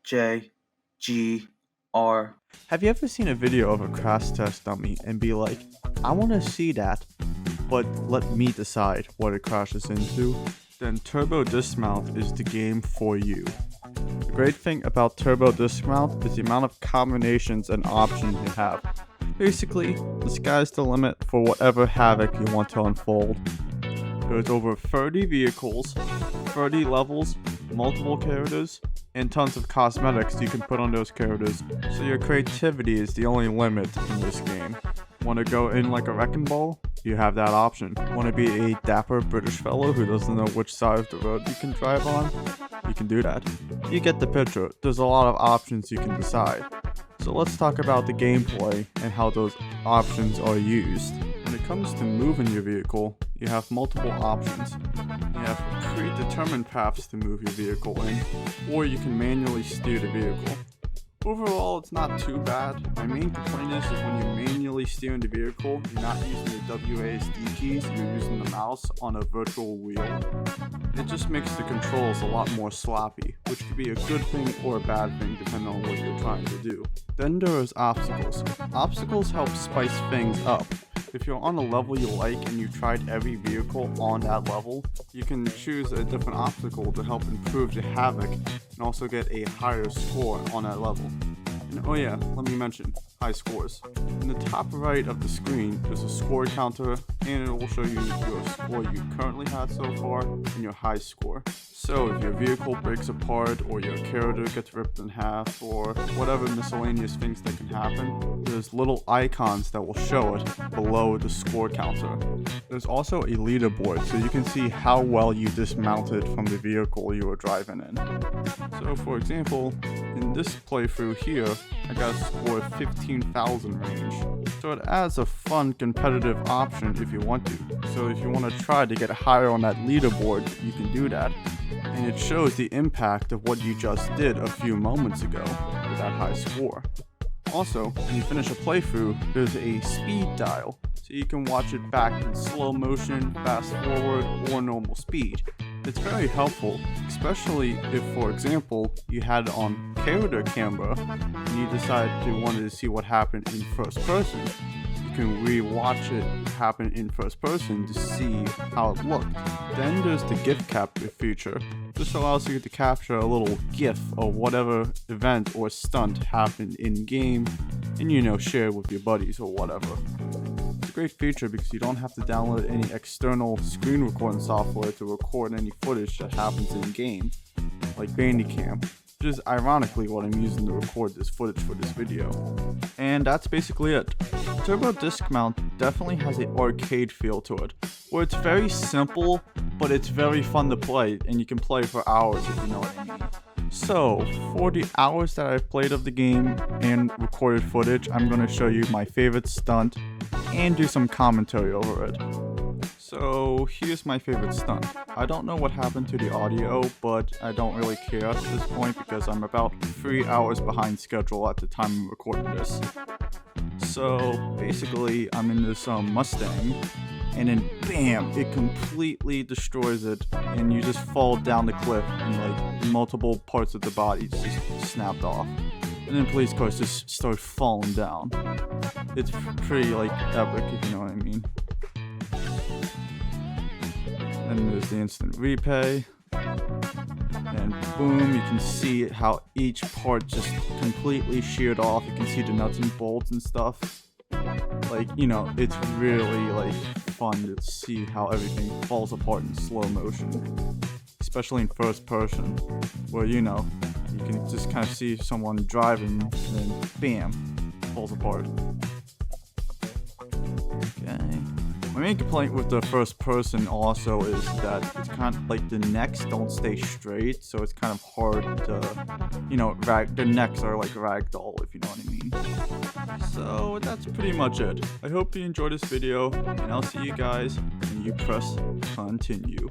J, G, R. Have you ever seen a video of a crash test dummy and be like, I want to see that, but let me decide what it crashes into? Then Turbo Dismount is the game for you. The great thing about Turbo Dismount is the amount of combinations and options you have. Basically, the sky's the limit for whatever havoc you want to unfold. There's over 30 vehicles, 30 levels, multiple characters, and tons of cosmetics you can put on those characters, so your creativity is the only limit in this game. Want to go in like a wrecking ball? You have that option. Want to be a dapper British fellow who doesn't know which side of the road you can drive on? You can do that. You get the picture. There's a lot of options you can decide. So let's talk about the gameplay and how those options are used. When it comes to moving your vehicle, you have multiple options. You have predetermined paths to move your vehicle in, or you can manually steer the vehicle. Overall, it's not too bad. My main complaint is when you're manually steering the vehicle, you're not using the WASD keys, you're using the mouse on a virtual wheel. It just makes the controls a lot more sloppy, which could be a good thing or a bad thing depending on what you're trying to do. Then there's obstacles. Obstacles help spice things up. If you're on a level you like and you tried every vehicle on that level, you can choose a different obstacle to help improve the havoc and also get a higher score on that level. And oh yeah, let me mention, high scores. In the top right of the screen, there's a score counter and it will show you your score you currently had so far and your high score. So if your vehicle breaks apart or your character gets ripped in half or whatever miscellaneous things that can happen, there's little icons that will show it below the score counter. There's also a leaderboard so you can see how well you dismounted from the vehicle you were driving in. So for example, in this playthrough here, I got a score of 15,000 range. So it adds a fun competitive option if you want to. So if you want to try to get higher on that leaderboard, you can do that. And it shows the impact of what you just did a few moments ago with that high score. Also, when you finish a playthrough, there's a speed dial, so you can watch it back in slow motion, fast forward, or normal speed. It's very helpful, especially if, for example, you had it on character camera and you decided you wanted to see what happened in first person. You can re-watch it happen in first person to see how it looked. Then there's the GIF capture feature. This allows you to capture a little GIF of whatever event or stunt happened in game and share it with your buddies or whatever. It's a great feature because you don't have to download any external screen recording software to record any footage that happens in game, like Bandicam, which is ironically what I'm using to record this footage for this video. And that's basically it. Turbo Dismount definitely has an arcade feel to it, where it's very simple, but it's very fun to play, and you can play for hours if you know what I mean. So, for the hours that I've played of the game and recorded footage, I'm going to show you my favorite stunt and do some commentary over it. So here's my favorite stunt. I don't know what happened to the audio, but I don't really care at this point because I'm about 3 hours behind schedule at the time I'm recording this. So basically, I'm in this Mustang, and then bam, it completely destroys it, and you just fall down the cliff, and like multiple parts of the body just snapped off. And then police cars just start falling down. It's pretty like epic, if you know what I mean. And there's the instant replay, and boom, you can see how each part just completely sheared off. You can see the nuts and bolts and stuff. Like, it's really like fun to see how everything falls apart in slow motion, especially in first person, where you can just kind of see someone driving and then bam, falls apart. Okay. My main complaint with the first person also is that it's kind of like the necks don't stay straight, so it's kind of hard to, the necks are like ragdoll, if you know what I mean. So that's pretty much it. I hope you enjoyed this video, and I'll see you guys when you press continue.